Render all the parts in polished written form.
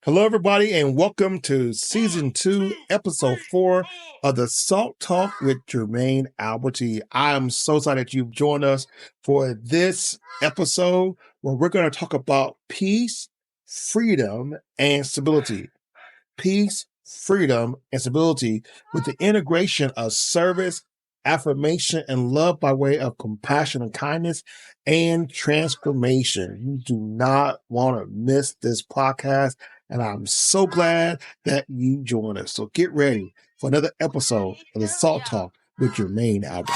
Hello, everybody, and welcome to Season 2, Episode 4 of the Salt Talk with Jermine Alberty. I am so excited that you've joined us for this episode where we're going to talk about peace, freedom, and stability. Peace, freedom, and stability with the integration of service, affirmation, and love by way of compassion and kindness and transformation. You do not want to miss this podcast. And I'm so glad that you joined us. So get ready for another episode of the Salt Talk with Jermine Alberty.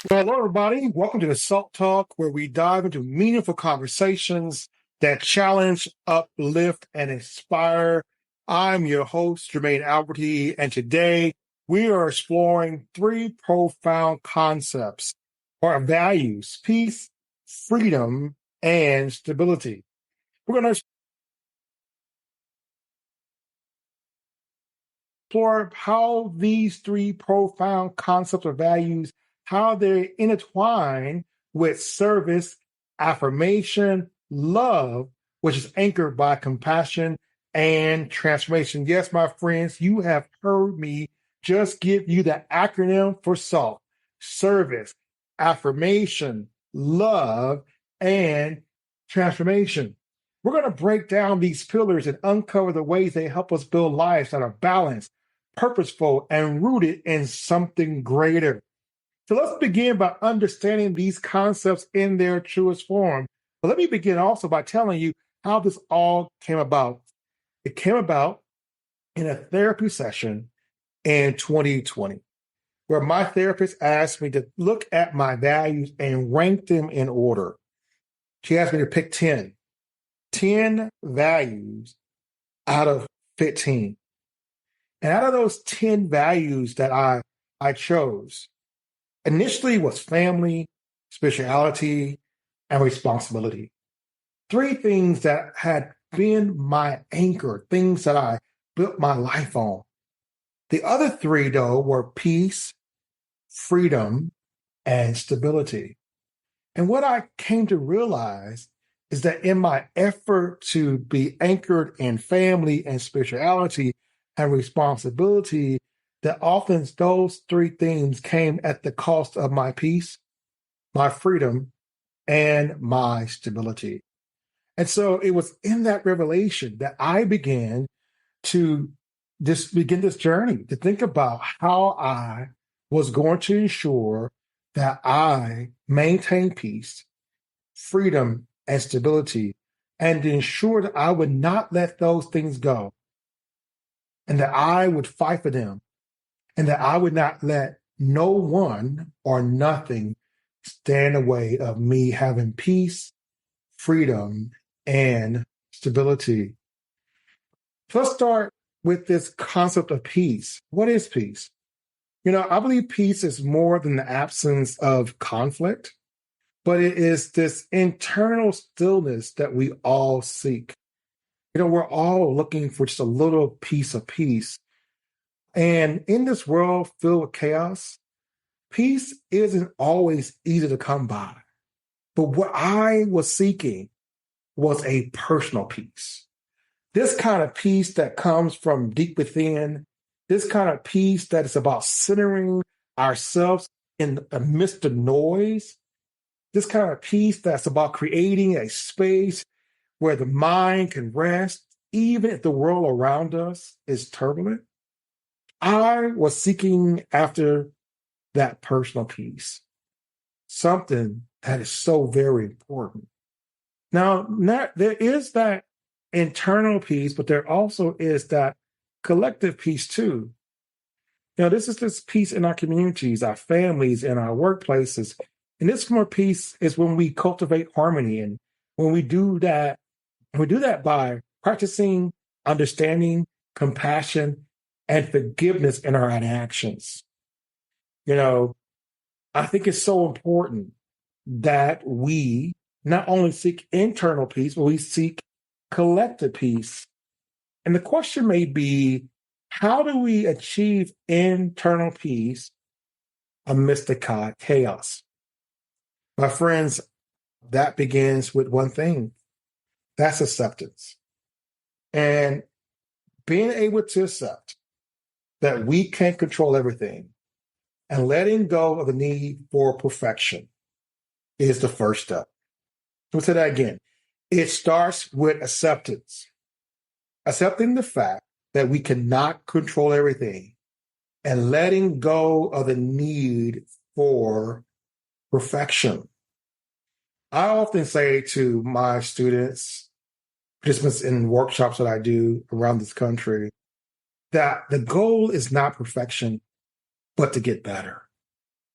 Well, hello, everybody. Welcome to the Salt Talk, where we dive into meaningful conversations that challenge, uplift, and inspire. I'm your host, Jermine Alberty, and today we are exploring three profound concepts or values: peace, freedom, and stability. We're going to explore how these three profound concepts or values, how they intertwine with service, affirmation, love, which is anchored by compassion and transformation. Yes, my friends, you have heard me just give you the acronym for SALT: service, affirmation, love, and transformation. We're going to break down these pillars and uncover the ways they help us build lives that are balanced, purposeful, and rooted in something greater. So let's begin by understanding these concepts in their truest form. But let me begin also by telling you how this all came about. It came about in a therapy session in 2020, where my therapist asked me to look at my values and rank them in order. She asked me to pick 10 values out of 15. And out of those 10 values that I chose, initially was family, spirituality, and responsibility. Three things that had been my anchor, things that I built my life on. The other three, though, were peace, freedom, and stability. And what I came to realize is that in my effort to be anchored in family and spirituality and responsibility, that often those three things came at the cost of my peace, my freedom, and my stability. And so it was in that revelation that I began to begin this journey to think about how I was going to ensure that I maintain peace, freedom, and stability, and to ensure that I would not let those things go, and that I would fight for them, and that I would not let no one or nothing stand in the way of me having peace, freedom, and stability. So let's start with this concept of peace. What is peace? I believe peace is more than the absence of conflict, but it is this internal stillness that we all seek. We're all looking for just a little piece of peace. And in this world filled with chaos, peace isn't always easy to come by. But what I was seeking was a personal peace. This kind of peace that comes from deep within, this kind of peace that is about centering ourselves in the midst of noise, this kind of peace that's about creating a space where the mind can rest, even if the world around us is turbulent. I was seeking after that personal peace, something that is so very important. Now, there is that internal peace, but there also is that collective peace too. This is this peace in our communities, our families, and our workplaces. And this more peace is when we cultivate harmony. And when we do that by practicing understanding, compassion, and forgiveness in our actions. I think it's so important that we not only seek internal peace, but we seek collective peace. And the question may be, how do we achieve internal peace amidst the chaos? My friends, that begins with one thing: That's acceptance. And being able to accept that we can't control everything and letting go of the need for perfection is the first step. Let me say that again. It starts with acceptance. Accepting the fact that we cannot control everything and letting go of the need for perfection. I often say to my students, participants in workshops that I do around this country, that the goal is not perfection, but to get better.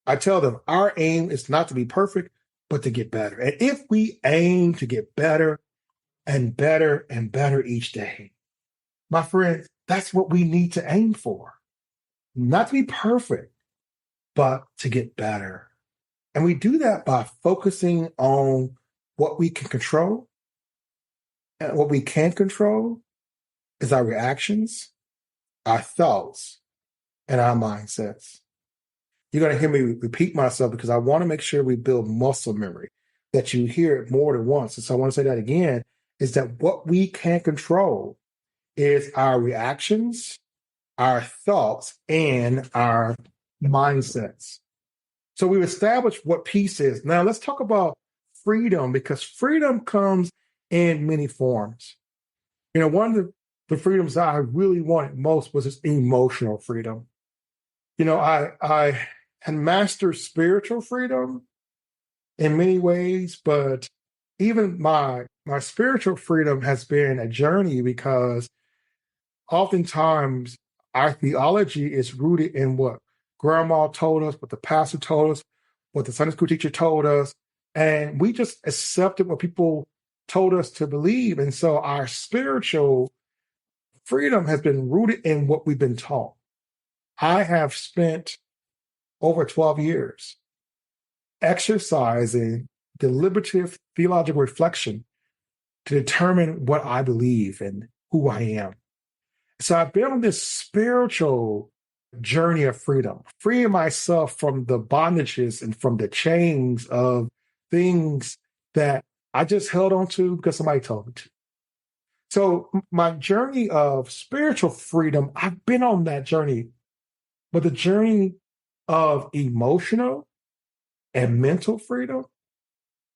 I tell them our aim is not to be perfect, but to get better. And if we aim to get better and better and better each day, my friends, that's what we need to aim for. Not to be perfect, but to get better. And we do that by focusing on what we can control. And what we can't control is our reactions, our thoughts, and our mindsets. You're going to hear me repeat myself because I want to make sure we build muscle memory, that you hear it more than once. And so I want to say that again, is that what we can't control is our reactions, our thoughts, and our mindsets. So we've established what peace is. Now let's talk about freedom, because freedom comes in many forms. You know, one of the freedoms that I really wanted most was this emotional freedom. You know, I had mastered spiritual freedom in many ways, but even my spiritual freedom has been a journey, because oftentimes our theology is rooted in what grandma told us, what the pastor told us, what the Sunday school teacher told us, and we just accepted what people told us to believe. And so our spiritual freedom has been rooted in what we've been taught. I have spent over 12 years exercising deliberative theological reflection to determine what I believe and who I am. So I've been on this spiritual journey of freedom, freeing myself from the bondages and from the chains of things that I just held on to because somebody told me to. So my journey of spiritual freedom, I've been on that journey, but the journey of emotional and mental freedom,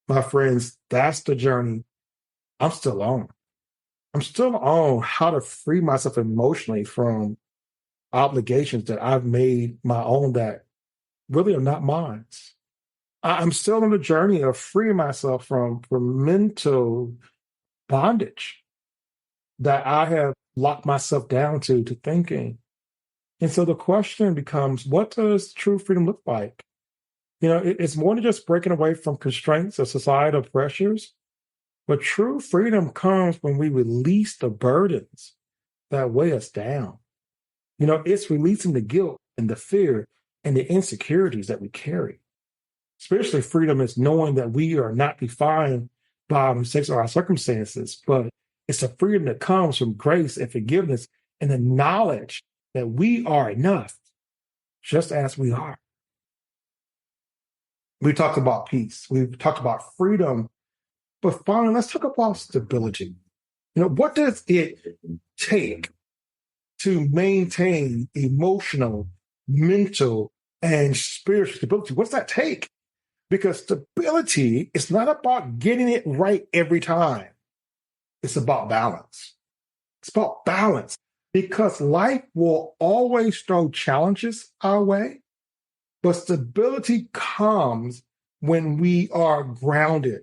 my friends, that's the journey I'm still on. I'm still on how to free myself emotionally from obligations that I've made my own that really are not mine. I'm still on the journey of freeing myself from mental bondage that I have locked myself down to thinking. And so the question becomes, what does true freedom look like? You know, it's more than just breaking away from constraints of societal pressures, but true freedom comes when we release the burdens that weigh us down. You know, it's releasing the guilt and the fear and the insecurities that we carry. Spiritually, freedom is knowing that we are not defined by our mistakes or our circumstances, but it's a freedom that comes from grace and forgiveness and the knowledge that we are enough, just as we are. We talked about peace. We've talked about freedom. But finally, let's talk about stability. You know, what does it take to maintain emotional, mental, and spiritual stability? What does that take? Because stability is not about getting it right every time. It's about balance. It's about balance, because life will always throw challenges our way, but stability comes when we are grounded.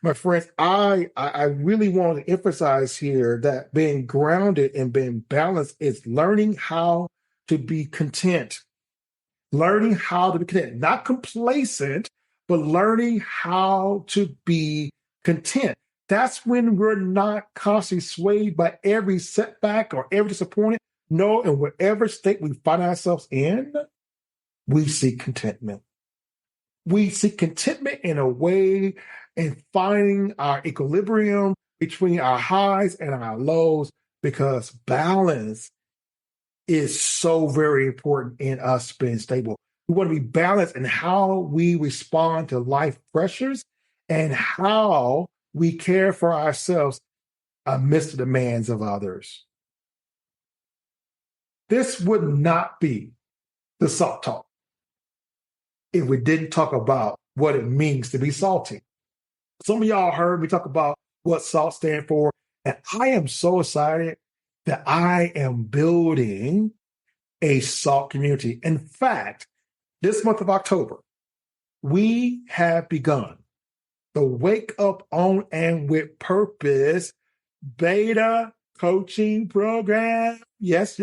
My friends, I really want to emphasize here that being grounded and being balanced is learning how to be content. Learning how to be content, not complacent, but learning how to be content. That's when we're not constantly swayed by every setback or every disappointment. No, in whatever state we find ourselves in, we seek contentment. We seek contentment in a way and finding our equilibrium between our highs and our lows, because balance is so very important in us being stable. We want to be balanced in how we respond to life pressures and how we care for ourselves amidst the demands of others. This would not be the Salt Talk if we didn't talk about what it means to be salty. Some of y'all heard me talk about what SALT stands for, and I am so excited that I am building a SALT community. In fact, this month of October, we have begun the Wake Up On and With Purpose beta coaching program. Yes.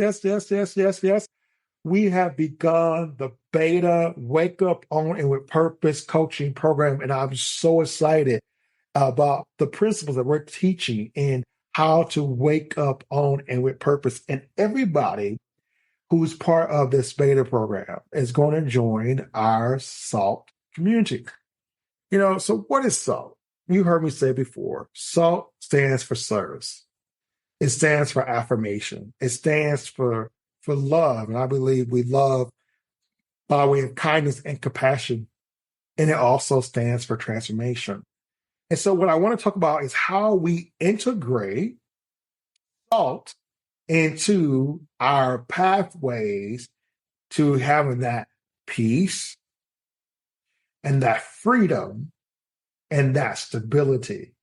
We have begun the beta Wake Up On and With Purpose coaching program, and I'm so excited about the principles that we're teaching and how to wake up on and with purpose. And everybody who's part of this beta program is going to join our SALT community. So what is SALT? You heard me say before, SALT stands for service. It stands for affirmation. It stands for love. And I believe we love by way of kindness and compassion. And it also stands for transformation. And so what I want to talk about is how we integrate SALT into our pathways to having that peace and that freedom and that stability.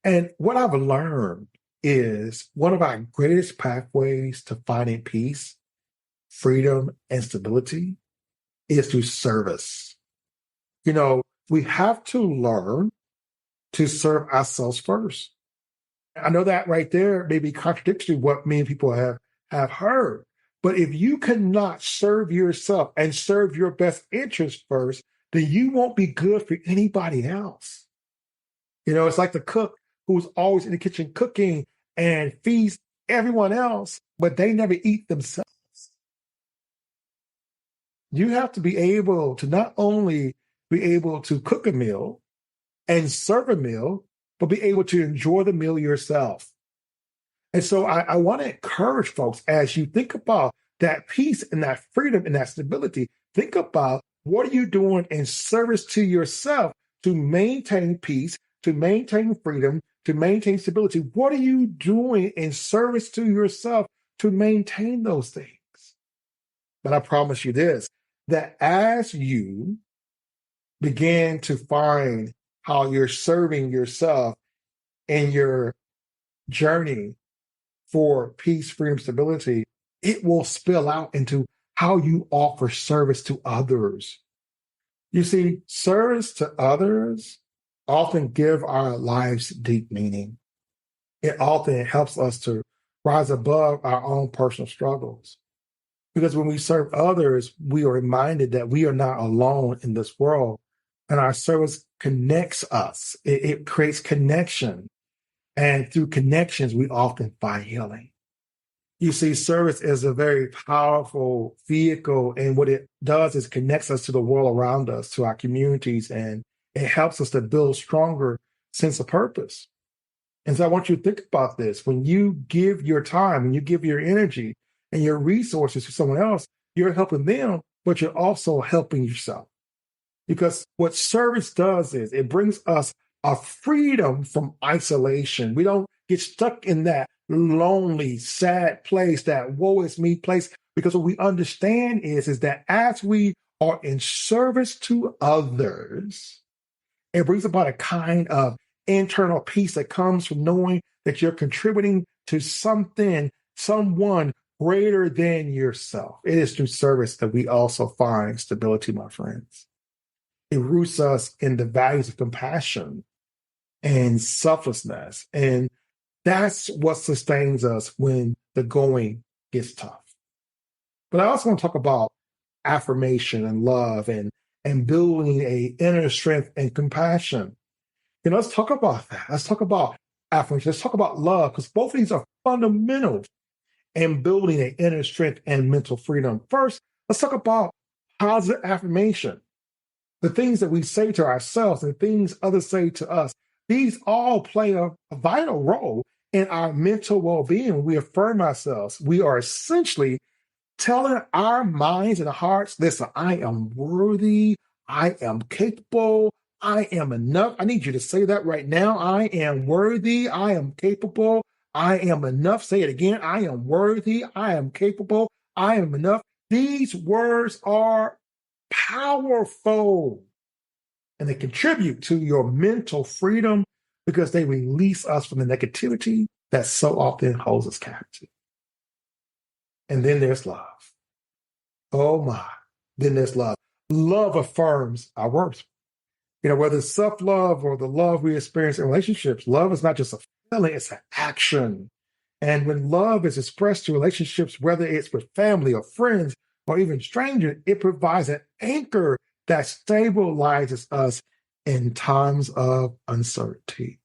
And what I've learned is one of our greatest pathways to finding peace, freedom, and stability is through service. We have to learn to serve ourselves first. I know that right there may be contradictory to what many people have heard. But if you cannot serve yourself and serve your best interest first, then you won't be good for anybody else. It's like the cook who's always in the kitchen cooking and feeds everyone else, but they never eat themselves. You have to be able to not only be able to cook a meal and serve a meal, but be able to enjoy the meal yourself. And so I want to encourage folks, as you think about that peace and that freedom and that stability, think about what are you doing in service to yourself to maintain peace, to maintain freedom, to maintain stability. What are you doing in service to yourself to maintain those things? But I promise you this, that as you begin to find how you're serving yourself in your journey for peace, freedom, stability, it will spill out into how you offer service to others. You see, service to others often give our lives deep meaning. It often helps us to rise above our own personal struggles. Because when we serve others, we are reminded that we are not alone in this world. And our service connects us. It creates connection. And through connections, we often find healing. You see, service is a very powerful vehicle. And what it does is connects us to the world around us, to our communities, and it helps us to build stronger sense of purpose. And so I want you to think about this. When you give your time, when you give your energy and your resources to someone else, you're helping them, but you're also helping yourself. Because what service does is it brings us a freedom from isolation. We don't get stuck in that lonely, sad place, that woe is me place. Because what we understand is that as we are in service to others, it brings about a kind of internal peace that comes from knowing that you're contributing to something, someone greater than yourself. It is through service that we also find stability, my friends. It roots us in the values of compassion and selflessness. And that's what sustains us when the going gets tough. But I also want to talk about affirmation and love and building a inner strength and compassion. Let's talk about that. Let's talk about affirmation. Let's talk about love, because both of these are fundamental in building an inner strength and mental freedom. First, let's talk about positive affirmation. The things that we say to ourselves and things others say to us, these all play a vital role in our mental well-being. When we affirm ourselves, we are essentially telling our minds and hearts, listen, I am worthy, I am capable, I am enough. I need you to say that right now. I am worthy. I am capable. I am enough. Say it again. I am worthy. I am capable. I am enough. These words are powerful and they contribute to your mental freedom because they release us from the negativity that so often holds us captive. And then there's love. Oh my. Then there's love. Love affirms our worth. Whether it's self-love or the love we experience in relationships, love is not just a feeling, it's an action. And when love is expressed to relationships, whether it's with family or friends or even strangers, it provides an anchor that stabilizes us in times of uncertainty.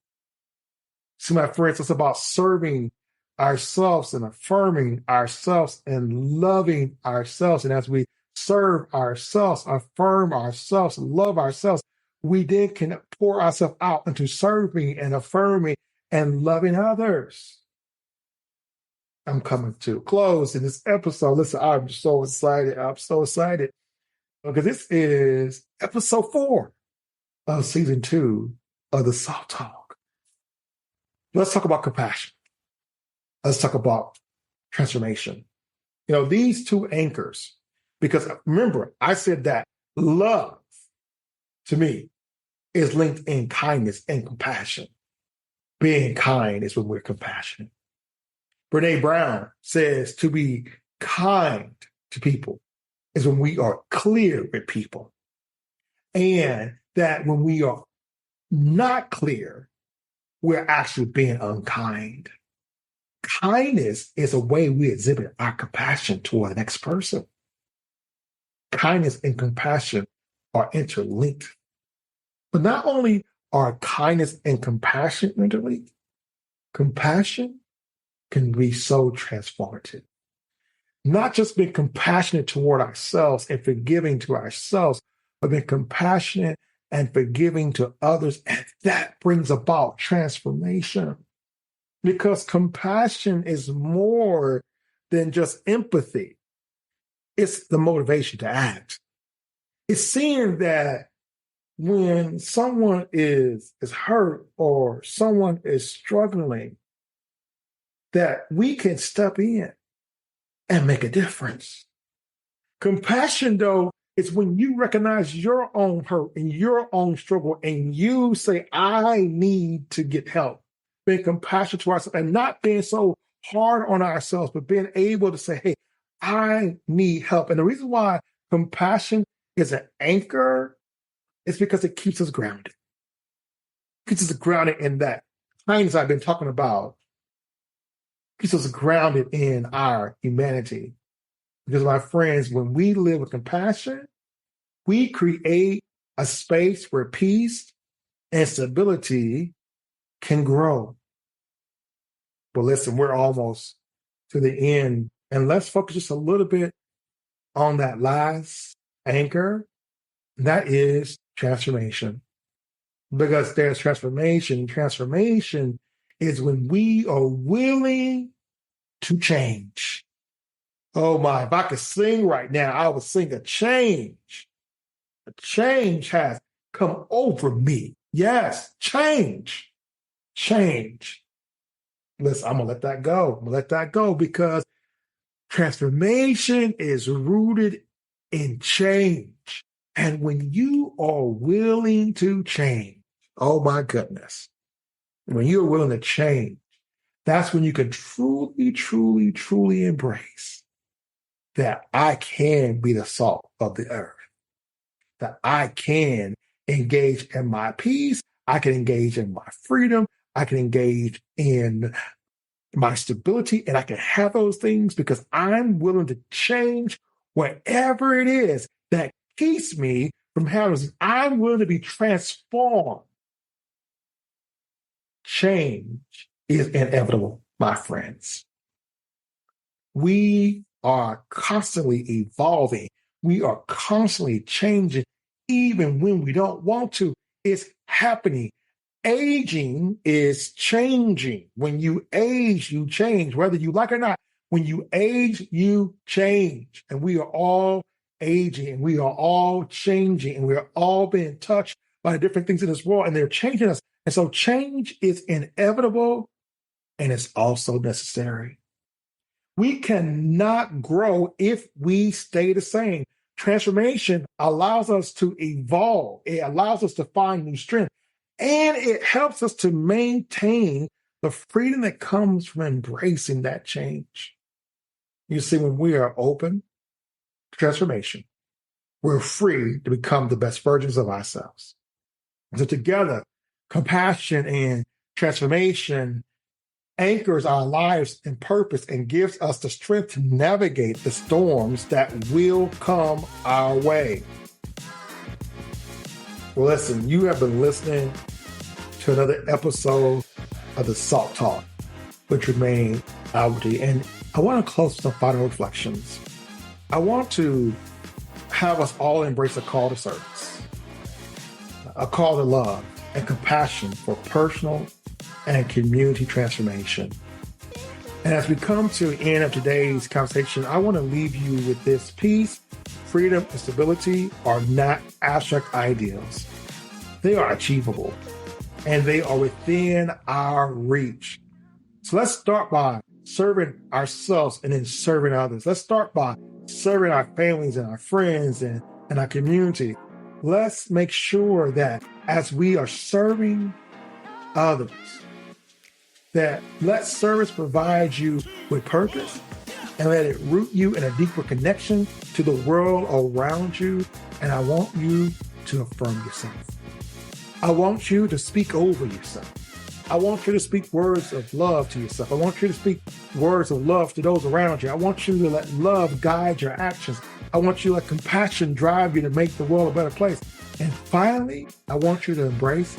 See, my friends, it's about serving ourselves and affirming ourselves and loving ourselves. And as we serve ourselves, affirm ourselves, love ourselves, we then can pour ourselves out into serving and affirming and loving others. I'm coming to close in this episode. Listen, I'm so excited. I'm so excited because this is episode 4 of season 2 of the Soft Talk. Let's talk about compassion. Let's talk about transformation. These two anchors, because remember, I said that love to me is linked in kindness and compassion. Being kind is when we're compassionate. Brene Brown says to be kind to people is when we are clear with people. And that when we are not clear, we're actually being unkind. Kindness is a way we exhibit our compassion toward the next person. Kindness and compassion are interlinked. But not only are kindness and compassion interlinked, compassion can be so transformative. Not just being compassionate toward ourselves and forgiving to ourselves, but being compassionate and forgiving to others. And that brings about transformation. Because compassion is more than just empathy. It's the motivation to act. It's seeing that when someone is hurt or someone is struggling, that we can step in and make a difference. Compassion, though, is when you recognize your own hurt and your own struggle and you say, I need to get help. Being compassionate to ourselves and not being so hard on ourselves, but being able to say, hey, I need help. And the reason why compassion is an anchor is because it keeps us grounded. It keeps us grounded in that kindness I've been talking about. It keeps us grounded in our humanity. Because my friends, when we live with compassion, we create a space where peace and stability can grow. But listen, we're almost to the end. And let's focus just a little bit on that last anchor. That is transformation. Because there's transformation. Transformation is when we are willing to change. Oh my, if I could sing right now, I would sing a change. A change has come over me. Yes, change. Change. Listen, I'm going to let that go. I'm going to let that go because transformation is rooted in change. And when you are willing to change, oh my goodness, when you're willing to change, that's when you can truly, truly, truly embrace that I can be the salt of the earth, that I can engage in my peace, I can engage in my freedom, I can engage in my stability, and I can have those things because I'm willing to change whatever it is that keeps me from having those. I'm willing to be transformed. Change is inevitable, my friends. We are constantly evolving. We are constantly changing, even when we don't want to. It's happening. Aging is changing. When you age, you change, whether you like it or not. When you age, you change. And we are all aging, and we are all changing, and we are all being touched by the different things in this world, and they're changing us. And so change is inevitable and it's also necessary. We cannot grow if we stay the same. Transformation allows us to evolve. It allows us to find new strength, and it helps us to maintain the freedom that comes from embracing that change. You see, when we are open to transformation, we're free to become the best versions of ourselves. And so together, compassion and transformation anchors our lives in purpose and gives us the strength to navigate the storms that will come our way. Well, listen, you have been listening to another episode of the Salt Talk with Jermine, Alberty, and I want to close with some final reflections. I want to have us all embrace a call to service, a call to love and compassion for personal and community transformation. And as we come to the end of today's conversation, I want to leave you with this: peace, freedom, and stability are not abstract ideals. They are achievable, and they are within our reach. So let's start by serving ourselves and then serving others. Let's start by serving our families and our friends and our community. Let's make sure that as we are serving others, that let service provide you with purpose and let it root you in a deeper connection to the world around you. And I want you to affirm yourself. I want you to speak over yourself. I want you to speak words of love to yourself. I want you to speak words of love to those around you. I want you to let love guide your actions. I want you to let compassion drive you to make the world a better place. And finally, I want you to embrace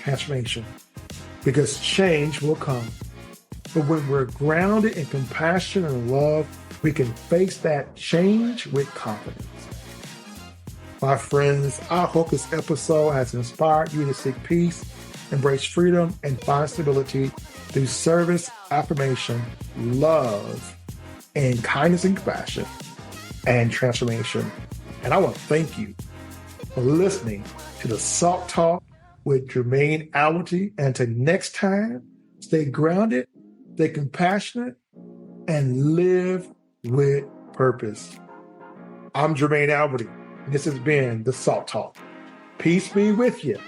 transformation, because change will come. But when we're grounded in compassion and love, we can face that change with confidence. My friends, I hope this episode has inspired you to seek peace, embrace freedom, and find stability through service, affirmation, love, and kindness and compassion, and transformation. And I want to thank you for listening to the Salt Talk with Jermine, Alberty. And until next time, stay grounded, stay compassionate, and live with purpose. I'm Jermine, Alberty, and this has been the Salt Talk. Peace be with you.